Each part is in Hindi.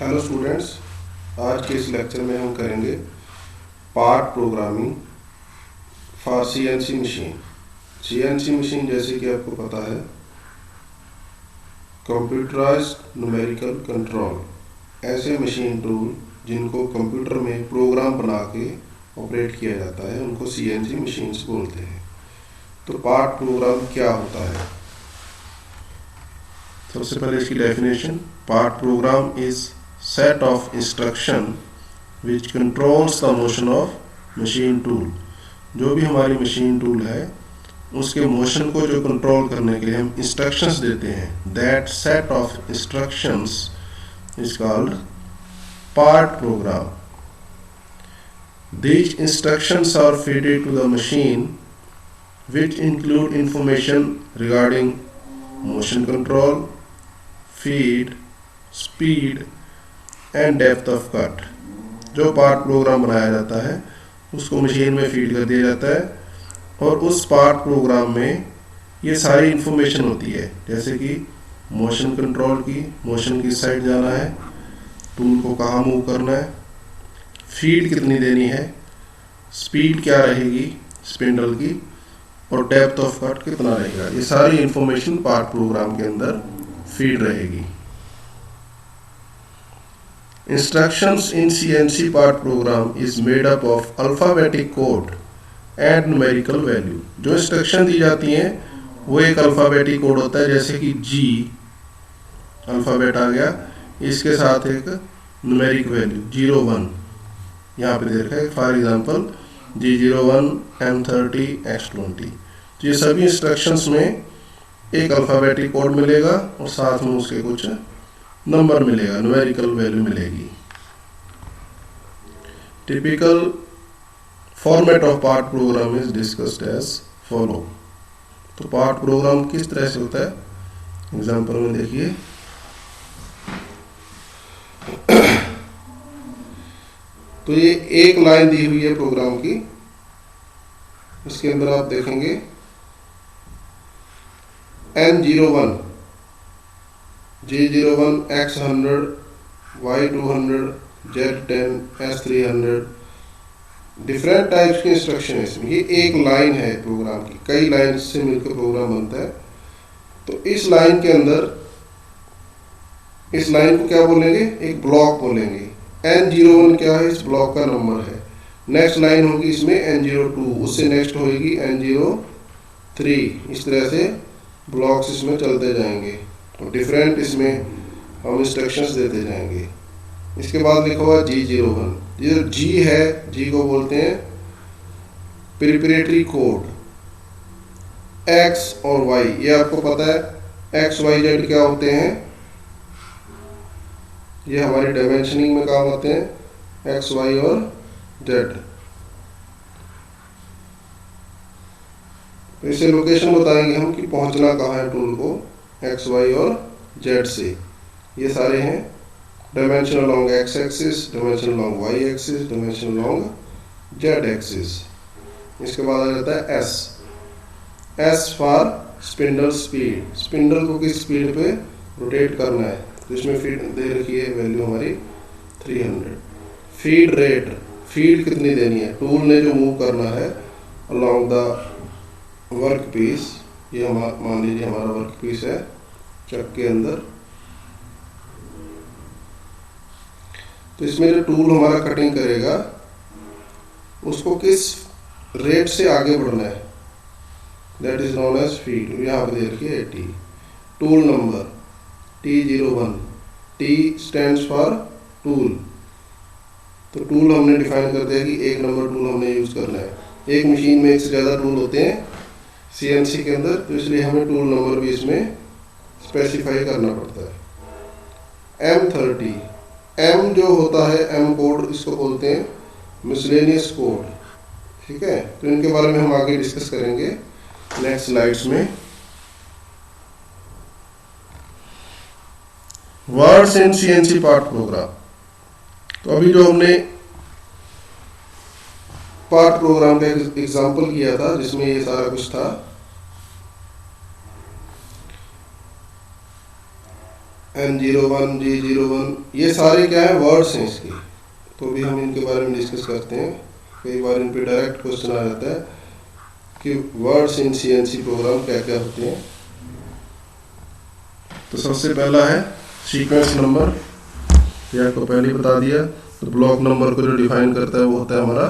हेलो स्टूडेंट्स, आज के इस लेक्चर में हम करेंगे part programming for CNC machine. CNC machine जैसे कि आपको पता है कंप्यूटराइज्ड न्यूमेरिकल कंट्रोल, ऐसे मशीन टूल जिनको कंप्यूटर में प्रोग्राम बना के ऑपरेट किया जाता है उनको सीएनसी मशीन्स बोलते हैं। तो पार्ट प्रोग्राम क्या होता है? सबसे पहले इसकी definition, part program is set of instruction which controls the motion of machine tool। जो भी हमारी मशीन टूल है उसके मोशन को जो कंट्रोल करने के लिए हम इंस्ट्रक्शंस देते हैं, that set of instructions is called part program। These instructions are fed to the machine which include information regarding motion control, feed, speed and depth of cut. जो पार्ट प्रोग्राम बनाया जाता है उसको मशीन में फीड कर दिया जाता है और उस पार्ट प्रोग्राम में ये सारी इंफॉर्मेशन होती है, जैसे कि मोशन कंट्रोल की, मोशन किस साइड जाना है, टूल को कहाँ मूव करना है, फीड कितनी देनी है, स्पीड क्या रहेगी स्पिंडल की, और डेप्थ ऑफ कट कितना रहेगा। ये सारी इंफॉर्मेशन पार्ट प्रोग्राम के अंदर फीड रहेगी। Instructions in CNC part program is made up of alphabetic code and numerical value। जो इंस्ट्रक्शन दी जाती हैं वो एक अल्फ़ाबेटिक कोड होता है, जैसे कि G अल्फ़ाबेट आ गया, इसके साथ एक न्यूमेरिक वैल्यू 01 यहाँ पे दे रखा है, for example G01 M30 X20। तो ये सभी इंस्ट्रक्शंस में एक अल्फ़ाबेटिक कोड मिलेगा और साथ में उसके कुछ नंबर मिलेगा, न्यूमेरिकल वैल्यू मिलेगी। Typical format of part program is discussed as follow. तो पार्ट प्रोग्राम किस तरह से होता है एग्जांपल में देखिए। तो ये एक लाइन दी हुई है प्रोग्राम की, इसके अंदर आप देखेंगे N01 G01 X100 Y200 Z10 S300 different types की इंस्ट्रक्शन है इसमें। ये एक लाइन है प्रोग्राम की, कई लाइन से मिलकर प्रोग्राम बनता है। तो इस लाइन के अंदर इस लाइन को क्या बोलेंगे, एक ब्लॉक बोलेंगे। N01 क्या है, इस ब्लॉक का नंबर है। नेक्स्ट लाइन होगी इसमें N02, उससे नेक्स्ट होगी N03। इस तरह से ब्लॉक्स इसमें चलते जाएंगे और डिफरेंट इसमें हम इंस्ट्रक्शंस देते जाएंगे। इसके बाद लिखा हुआ G01, ये जो G है, G को बोलते हैं प्रिपरेटरी कोड। X और Y, ये आपको पता है X Y Z क्या होते हैं, ये हमारी डायमेंशनिंग में काम आते हैं, X Y और Z। तो इसे लोकेशन बताएंगे हम कि पहुंचना कहाँ है टूल को, X Y और Z से। ये सारे हैं dimension along X axis, dimension along Y axis, dimension along Z axis. इसके बाद आ जाता है S for spindle speed, spindle को किस स्पीड पे रोटेट करना है, तो इसमें फीड दे रखी है वैल्यू हमारी 300। फीड रेट, फीड कितनी देनी है, टूल ने जो मूव करना है अलोंग द वर्क पीस, ये हम मान लीजिए हमारा वर्क पीस है चक के अंदर। तो इसमें जो टूल हमारा कटिंग करेगा उसको किस रेट से आगे बढ़ना है, that is known as feed. यहाँ पे दे रखिए 80। Tool number T01, T stands for tool. तो टूल हमने डिफाइन कर दिया कि एक नंबर टूल हमने यूज करना है। एक मशीन में एक से ज़्यादा टूल होते हैं CNC के अंदर, तो इसलिए हमें टूल नंबर भी इसमें स्पेसिफाई करना पड़ता है। M30, M जो होता है M कोड, इसको बोलते हैं मिसलेनियस कोड। ठीक है, तो इनके बारे में हम आगे डिस्कस करेंगे नेक्स्ट स्लाइड्स में। Words in CNC part programme. तो अभी जो हमने पार्ट प्रोग्राम का एग्जांपल किया था जिसमें ये सारा कुछ था, N01 G01, ये सारे क्या है, वर्ड्स हैं इसके। तो भी हम इनके बारे में डिस्कस करते हैं। कई बार इन पे डायरेक्ट क्वेश्चन आ जाता है कि वर्ड्स इन CNC प्रोग्राम क्या क्या होते हैं। तो सबसे पहला है सीक्वेंस नंबर, ये आपको पहले ही बता दिया। तो ब्लॉक नंबर को जो डिफाइन करता है वो होता है हमारा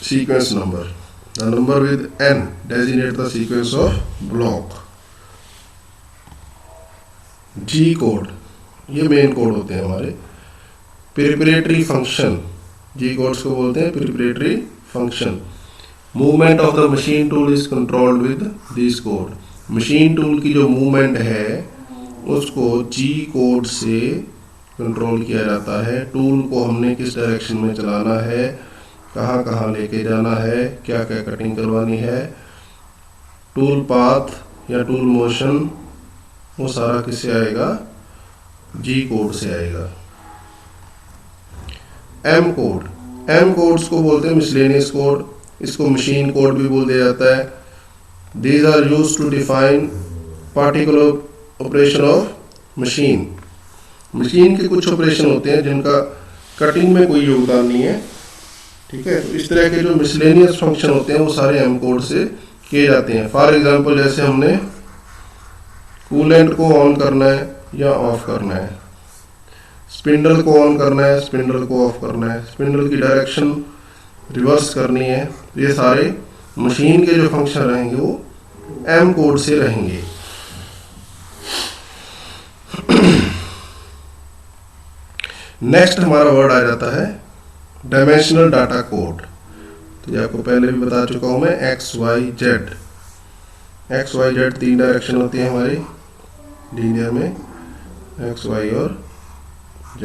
sequence number. The number with N designate the sequence of block. G code, ये मेन कोड होते हैं हमारे। प्रिपरेटरी फंक्शन, G कोड्स को बोलते हैं preparatory function. Movement of the machine tool is controlled with this code. Machine tool की जो मूवमेंट है उसको G कोड से कंट्रोल किया जाता है। टूल को हमने किस डायरेक्शन में चलाना है, कहाँ कहाँ लेके जाना है, क्या क्या कटिंग करवानी है, टूल पाथ या टूल मोशन, वो सारा किससे आएगा, G कोड से आएगा। M कोड, M कोड्स को बोलते हैं मिसलेनियस कोड, इसको मशीन कोड भी बोल दिया जाता है। These are used to define particular operation of machine. Machine के कुछ ऑपरेशन होते हैं जिनका कटिंग में कोई योगदान नहीं है, ठीक है। तो इस तरह के जो मिसलेनियस फंक्शन होते हैं वो सारे M कोड से किए जाते हैं। फॉर एग्जांपल जैसे हमने कूलेंट को ऑन करना है या ऑफ करना है, स्पिंडल को ऑन करना है, स्पिंडल को ऑफ करना है, स्पिंडल की डायरेक्शन रिवर्स करनी है, तो ये सारे मशीन के जो फंक्शन रहेंगे वो M कोड से रहेंगे। नेक्स्ट हमारा वर्ड आ जाता है डायमेंशनल डाटा कोड। तो ये आपको पहले भी बता चुका हूं मैं, XYZ। XYZ 3 डायरेक्शन होती है हमारी लीनियर में, X, Y और Z।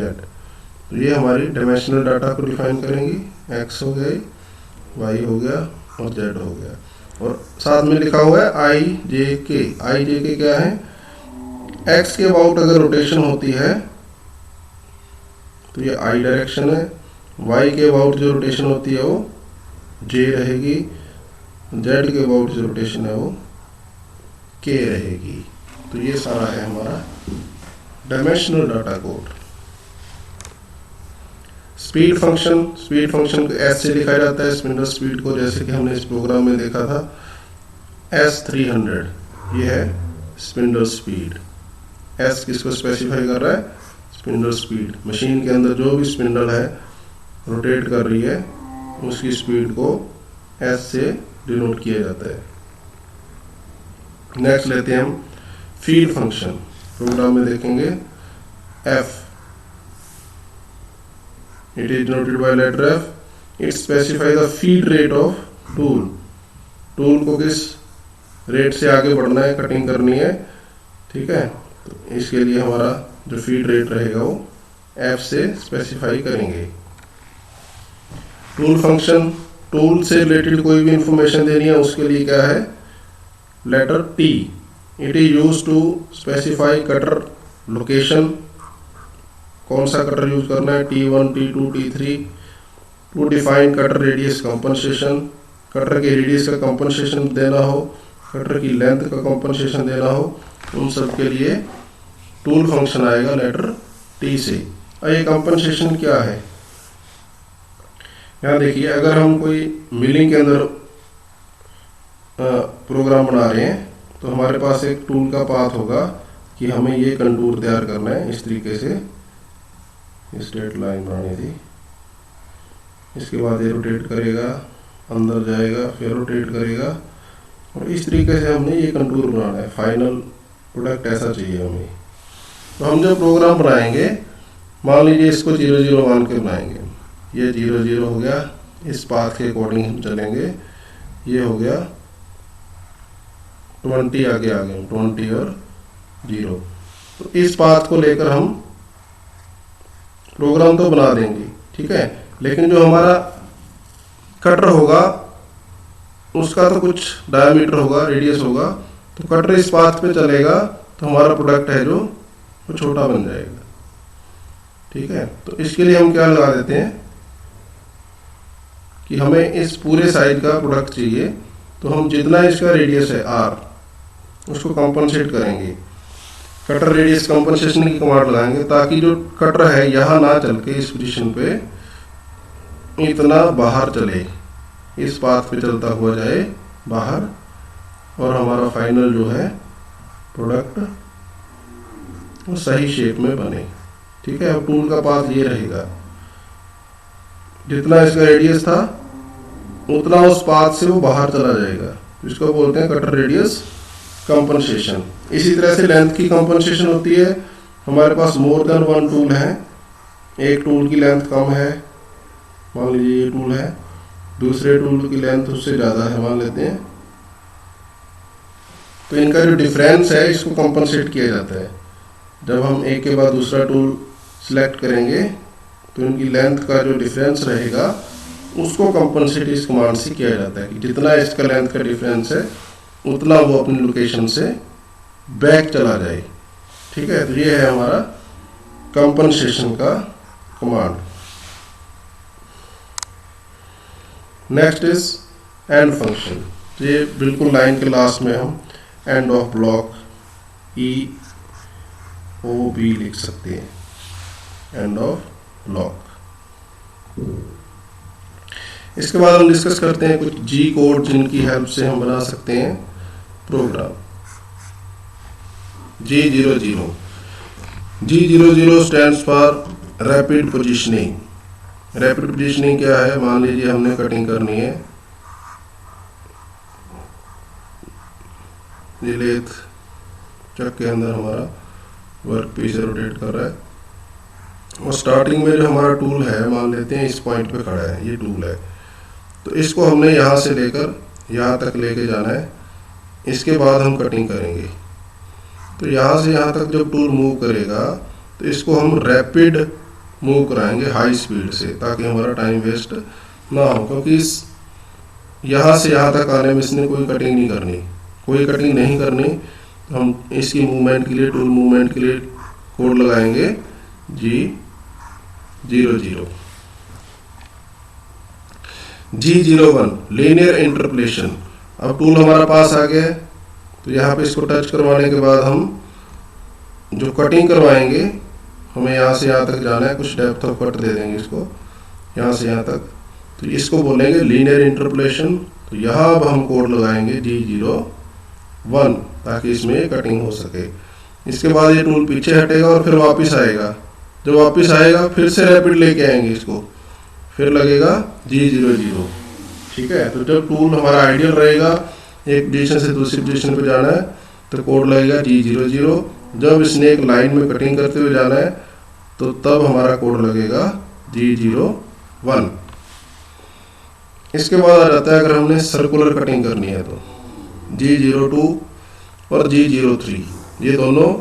तो ये हमारी डायमेंशनल डाटा को डिफाइन करेंगी। X हो गई, Y हो गया और Z हो गया, और साथ में लिखा हुआ है IJK। IJK क्या है, X के अबाउट अगर रोटेशन होती है तो ये I डायरेक्शन है, Y के अबाउट जो रोटेशन होती है वो J रहेगी, Z के अबाउट जो रोटेशन है वो K रहेगी। तो ये सारा है हमारा dimensional data code. Speed function, speed function को S से लिखा जाता है, स्पिंडल स्पीड को, जैसे कि हमने इस प्रोग्राम में देखा था S300, ये है स्पिंडल स्पीड। S किसको स्पेसिफाई कर रहा है, स्पिंडल स्पीड। मशीन के अंदर जो भी स्पिंडल है रोटेट कर रही है उसकी स्पीड को S से डिनोट किया जाता है। नेक्स्ट लेते हैं हम फीड फंक्शन, प्रोग्राम में देखेंगे F, it is denoted by letter F। It specify the feed rate of tool. Tool को किस रेट से आगे बढ़ना है, कटिंग करनी है, ठीक है। तो इसके लिए हमारा जो फीड रेट रहेगा वो F से स्पेसिफाई करेंगे। टूल फंक्शन, टूल से रिलेटेड कोई भी इंफॉर्मेशन देनी है उसके लिए क्या है, letter T। It is use to specify cutter location, कौन सा कटर यूज करना है, T1, T2, T3। To define cutter radius compensation, cutter के रेडियस का कंपनसेशन देना हो, कटर की लेंथ का कंपनसेशन देना हो, उन सब के लिए टूल फंक्शन आएगा लेटर T से। और ये कंपनसेशन क्या है, यहाँ देखिए, अगर हम कोई मिलिंग के अंदर प्रोग्राम बना रहे हैं तो हमारे पास एक टूल का पाथ होगा कि हमें ये कंटूर तैयार करना है, इस तरीके से स्ट्रेट लाइन बनानी थी। इसके बाद ये रोटेट करेगा, अंदर जाएगा, फिर रोटेट करेगा, और इस तरीके से हमने ये कंटूर बनाना है। फाइनल प्रोडक्ट ऐसा चाहिए हमें। तो हम जो प्रोग्राम बनाएंगे, मान लीजिए इसको 0-0 मान के बनाएंगे, ये 0-0 हो गया, इस पाथ के अकॉर्डिंग हम चलेंगे, ये हो गया 20 आगे आ गए, 20 और 0। तो इस पाथ को लेकर हम प्रोग्राम तो बना देंगे, ठीक है, लेकिन जो हमारा कटर होगा उसका तो कुछ डायमीटर होगा, रेडियस होगा, तो कटर इस पाथ पे चलेगा तो हमारा प्रोडक्ट है जो वो छोटा बन जाएगा, ठीक है। तो इसके लिए हम क्या लगा देते हैं कि हमें इस पूरे साइज का प्रोडक्ट चाहिए, तो हम जितना इसका रेडियस है R उसको कंपनसेट करेंगे। कटर रेडियस कंपनसेशन की कमांड लगाएंगे ताकि जो कटर है यहाँ ना चल के इस पोजीशन पे इतना बाहर चले, इस पाथ पे चलता हुआ जाए बाहर, और हमारा फाइनल जो है प्रोडक्ट वो सही शेप में बने। ठीक है, अब टूल का पाथ ये रहेगा, जितना इसका रेडियस था उतना उस पाथ से वो बाहर चला जाएगा, इसको बोलते हैं कटर रेडियस कंपनसेशन। इसी तरह से लेंथ की कंपनसेशन होती है। हमारे पास मोर देन वन टूल है, एक टूल की लेंथ कम है, मान लीजिए ये टूल है, दूसरे टूल की लेंथ उससे ज़्यादा है मान लेते हैं, तो इनका जो डिफरेंस है इसको कंपनसेट किया जाता है। जब हम एक के बाद दूसरा टूल सिलेक्ट करेंगे तो इनकी लेंथ का जो डिफरेंस रहेगा उसको कंपनसेट इस कमांड से किया जाता है कि जितना इसका लेंथ का डिफरेंस है उतना वो अपनी लोकेशन से बैक चला जाए। ठीक है, तो ये है हमारा कंपनसेशन का command. Next is and function. ये बिल्कुल लाइन के लास्ट में हम एंड ऑफ ब्लॉक EOB लिख सकते हैं, एंड ऑफ ब्लॉक। इसके बाद हम डिस्कस करते हैं कुछ जी कोड जिनकी हेल्प से हम बना सकते हैं program. G00 stands for rapid positioning. Rapid positioning क्या है, मान लीजिए हमने कटिंग करनी है, ये लेथ चक के अंदर हमारा वर्क पीस रोटेट कर रहा है, और स्टार्टिंग में जो हमारा टूल है मान लेते हैं इस पॉइंट पे खड़ा है, ये टूल है, तो इसको हमने यहाँ से लेकर यहाँ तक लेके जाना है। इसके बाद हम कटिंग करेंगे, तो यहाँ से यहाँ तक जब टूल मूव करेगा तो इसको हम रैपिड मूव कराएंगे हाई स्पीड से, ताकि हमारा टाइम वेस्ट ना हो, क्योंकि इस यहाँ से यहाँ तक आने में इसने कोई कटिंग नहीं करनी। तो हम इसकी मूवमेंट के लिए, टूल मूवमेंट के लिए कोड लगाएंगे G00। G01 linear interpolation. अब टूल हमारा पास आ गया है, तो यहाँ पे इसको टच करवाने के बाद हम जो कटिंग करवाएंगे, हमें यहाँ से यहाँ तक जाना है, कुछ डेप्थ ऑफ कट दे देंगे इसको यहाँ से यहाँ तक, तो इसको बोलेंगे लीनियर इंटरपोलेशन। तो यहाँ अब हम कोड लगाएंगे G01 ताकि इसमें कटिंग हो सके। इसके बाद ये टूल पीछे हटेगा और फिर वापस आएगा, जब वापस आएगा फिर से रैपिड लेके आएंगे इसको, फिर लगेगा G00। ठीक है, तो जब टूल हमारा आइडियल रहेगा, एक पोजीशन से दूसरी पोजीशन पे जाना है, तो कोड लगेगा G00। जब इसने एक लाइन में कटिंग करते हुए जाना है तो तब हमारा कोड लगेगा G01। इसके बाद आ जाता है अगर हमने सर्कुलर कटिंग करनी है तो G02 और G03, ये दोनों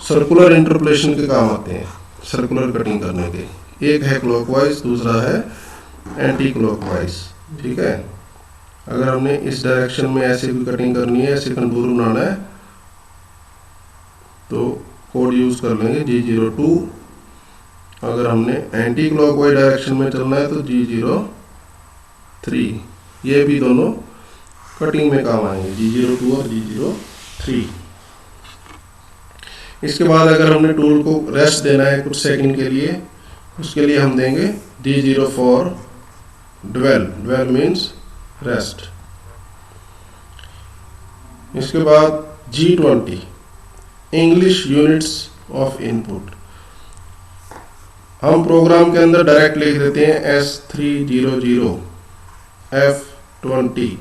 सर्कुलर इंटरपोलेशन के काम आते हैं, सर्कुलर कटिंग करने के। एक है क्लॉकवाइज, दूसरा है एंटी क्लॉकवाइज। ठीक है, अगर हमने इस डायरेक्शन में ऐसे भी कटिंग करनी है, ऐसे कंटूर बनाना है, तो कोड यूज कर लेंगे G02। अगर हमने एंटी क्लॉकवाइज डायरेक्शन में चलना है तो G03। ये भी दोनों कटिंग में काम आएंगे, G02 और G03। इसके बाद अगर हमने टूल को रेस्ट देना है कुछ सेकंड के लिए, उसके लिए हम देंगे D04 dwell. Dwell means rest. इसके बाद G20 English units of input. हम प्रोग्राम के अंदर डायरेक्ट लिख देते हैं S300 F20।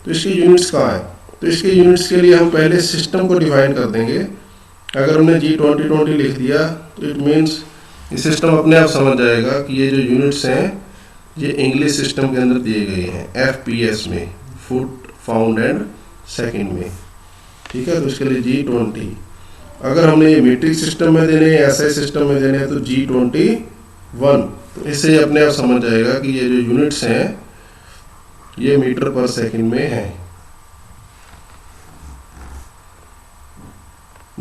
तो इसकी यूनिट्स कहाँ है, तो इसके यूनिट्स के लिए हम पहले सिस्टम को डिफाइन कर देंगे। अगर हमने G20 लिख दिया तो इट मीन्स ये सिस्टम अपने आप समझ जाएगा कि ये जो यूनिट्स हैं ये इंग्लिश सिस्टम के अंदर दिए गए हैं, FPS में, फुट, पाउंड एंड सेकंड में। ठीक है, तो इसके लिए G20। अगर हमने ये मीट्रिक सिस्टम में देने हैं, SI सिस्टम में देने हैं, तो G21। तो इससे अपने आप समझ जाएगा कि ये जो यूनिट्स हैं ये मीटर पर सेकंड में है।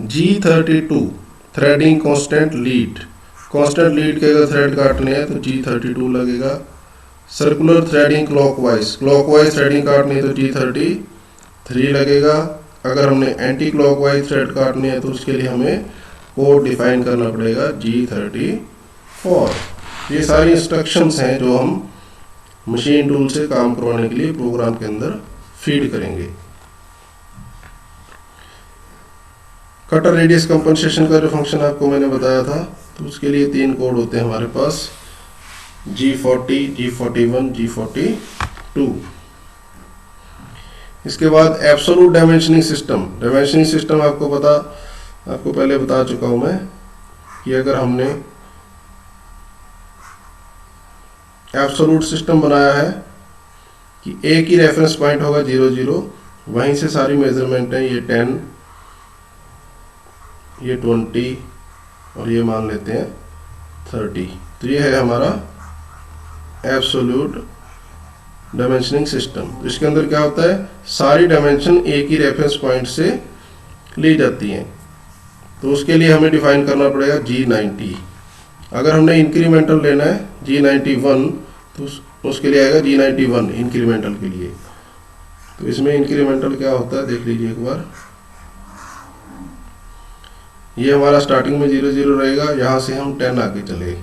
G32 threading constant lead. Constant lead के अगर थ्रेड काटने हैं तो G32 लगेगा। Circular threading clockwise, clockwise threading काटनी है तो G33 लगेगा। अगर हमने एंटी क्लॉकवाइज थ्रेड काटनी है तो उसके लिए हमें कोड डिफाइन करना पड़ेगा G34। ये सारी इंस्ट्रक्शंस हैं जो हम मशीन टूल से काम करवाने के लिए प्रोग्राम के अंदर फीड करेंगे। कटर रेडियस कंपनसेशन का जो फंक्शन आपको मैंने बताया था, तो उसके लिए 3 कोड होते हैं हमारे पास, G40, G41, G42। इसके बाद absolute dimensioning system. Dimensioning system आपको पहले बता चुका हूं मैं कि अगर हमने एब्सोलूट सिस्टम बनाया है कि एक ही रेफरेंस पॉइंट होगा 0 0, वहीं से सारी मेजरमेंट है, ये 10, ये 20 और ये मान लेते हैं 30। तो ये है हमारा एब्सोल्यूट डायमेंशनिंग सिस्टम। तो इसके अंदर क्या होता है, सारी डायमेंशन एक ही रेफरेंस पॉइंट से ली जाती हैं। तो उसके लिए हमें डिफाइन करना पड़ेगा G90। अगर हमने इंक्रीमेंटल लेना है G91, तो उसके लिए आएगा G91 इंक्रीमेंटल के लिए। तो इसमें इंक्रीमेंटल क्या होता है देख लीजिए एक बार। ये हमारा स्टार्टिंग में 0 0 रहेगा, यहाँ से हम 10 आगे चले,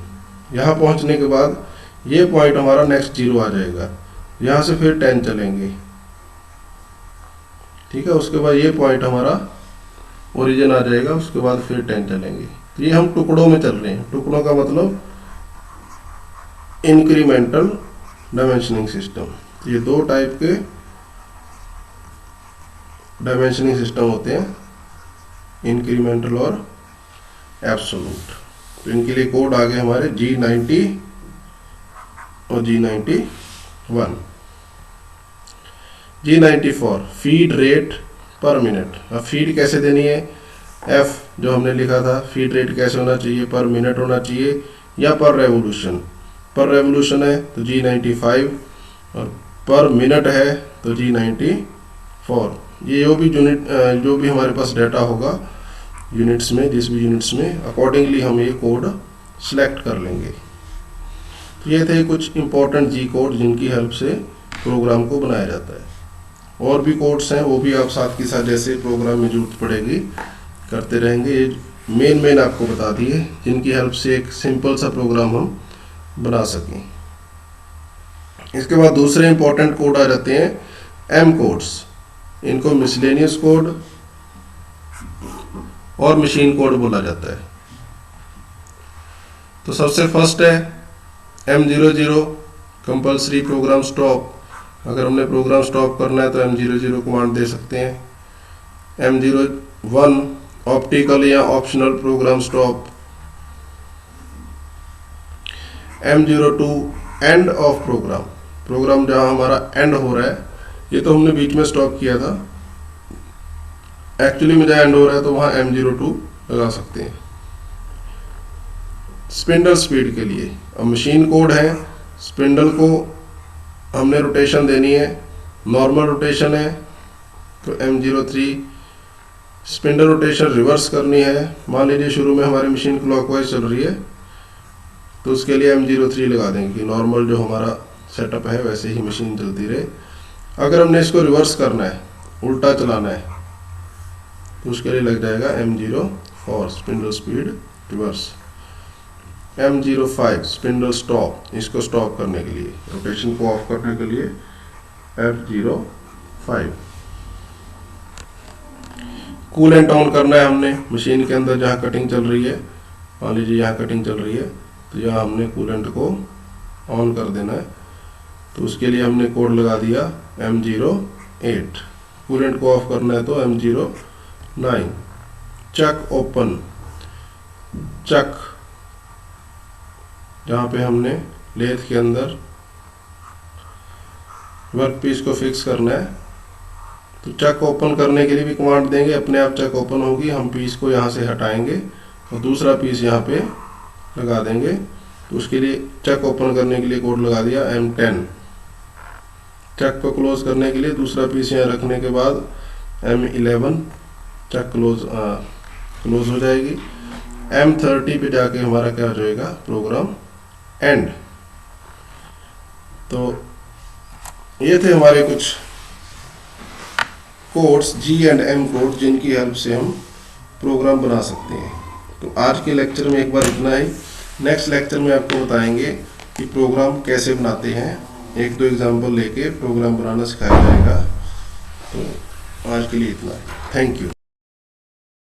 यहाँ पहुँचने के बाद ये पॉइंट हमारा नेक्स्ट 0 आ जाएगा, यहाँ से फिर 10 चलेंगे, ठीक है। उसके बाद ये पॉइंट हमारा ओरिजिन आ जाएगा, उसके बाद फिर 10 चलेंगे। तो ये हम टुकड़ों में चल रहे हैं। टुकड़ों का मतलब इंक्रीमेंटल डायमेंशनिंग सिस्टम। तो ये 2 टाइप के डायमेंशनिंग सिस्टम होते हैं, इंक्रीमेंटल और एब्सोलूट। तो इनके लिए कोड आ गए हमारे G90 और G91। G94 फीड रेट पर मिनट। अब फीड कैसे देनी है, F जो हमने लिखा था, फीड रेट कैसे होना चाहिए, पर मिनट होना चाहिए या पर रेवोल्यूशन। पर रेवोल्यूशन है तो G95 और पर मिनट है तो G94। ये जो भी हमारे पास डाटा होगा यूनिट्स में, जिस भी यूनिट्स में, अकॉर्डिंगली हम ये कोड सिलेक्ट कर लेंगे। तो ये थे कुछ इंपॉर्टेंट G कोड जिनकी हेल्प से प्रोग्राम को बनाया जाता है। और भी कोड्स हैं, वो भी आप साथ के साथ जैसे प्रोग्राम में जरूरत पड़ेगी करते रहेंगे। ये मेन आपको बता दिए जिनकी हेल्प से एक सिंपल सा प्रोग्राम हम बना सकें। इसके बाद दूसरे इंपॉर्टेंट कोड आ जाते हैं M कोड्स। इनको मिसलेनियस कोड और मशीन कोड बोला जाता है। तो सबसे फर्स्ट है M00 कंपल्सरी प्रोग्राम स्टॉप। अगर हमने प्रोग्राम स्टॉप करना है तो M00 कमांड दे सकते हैं। M01 ऑप्टिकल या optional program stop. M02 end of program. Program जहां हमारा एंड हो रहा है, ये तो हमने बीच में स्टॉप किया था, एक्चुअली में जहां एंड हो रहा है तो वहां M02 लगा सकते हैं। स्पिंडल स्पीड के लिए अब मशीन कोड है, स्पिंडल को हमने रोटेशन देनी है, नॉर्मल रोटेशन है तो M03। स्पिंडल रोटेशन रिवर्स करनी है, मान लीजिए शुरू में हमारी मशीन क्लॉकवाइज चल रही है तो उसके लिए M03 लगा देंगे कि नॉर्मल जो हमारा सेटअप है वैसे ही मशीन चलती रहे। अगर हमने इसको रिवर्स करना है, उल्टा चलाना है, तो उसके लिए लग जाएगा M04 spindle speed reverse. M05 spindle stop, इसको स्टॉप करने के लिए, रोटेशन को ऑफ करने के लिए F05। कूलेंट ऑन करना है हमने मशीन के अंदर जहाँ कटिंग चल रही है, मान लीजिए यहाँ कटिंग चल रही है तो यहाँ हमने कूलेंट को ऑन कर देना है, तो उसके लिए हमने कोड लगा दिया M08। कूलेंट को ऑफ करना है तो M09। चक ओपन, चक जहाँ पे हमने लेथ के अंदर वर्क पीस को फिक्स करना है, तो चक ओपन करने के लिए भी कमांड देंगे, अपने आप चक ओपन होगी, हम पीस को यहाँ से हटाएंगे और दूसरा पीस यहाँ पे लगा देंगे। तो उसके लिए चक ओपन करने के लिए कोड लगा दिया M10। चक को क्लोज करने के लिए दूसरा पीस यहाँ रखने के बाद M11, चक क्लोज हो जाएगी। M30 पे जाके हमारा क्या हो जाएगा, प्रोग्राम एंड। तो ये थे हमारे कुछ कोड्स G&M कोड जिनकी हेल्प से हम प्रोग्राम बना सकते हैं। तो आज के लेक्चर में एक बार इतना ही। नेक्स्ट लेक्चर में आपको बताएंगे कि प्रोग्राम कैसे बनाते हैं, एक दो एग्जांपल लेके प्रोग्राम बनाना सिखाया जाएगा। तो आज के लिए इतना ही। Thank you.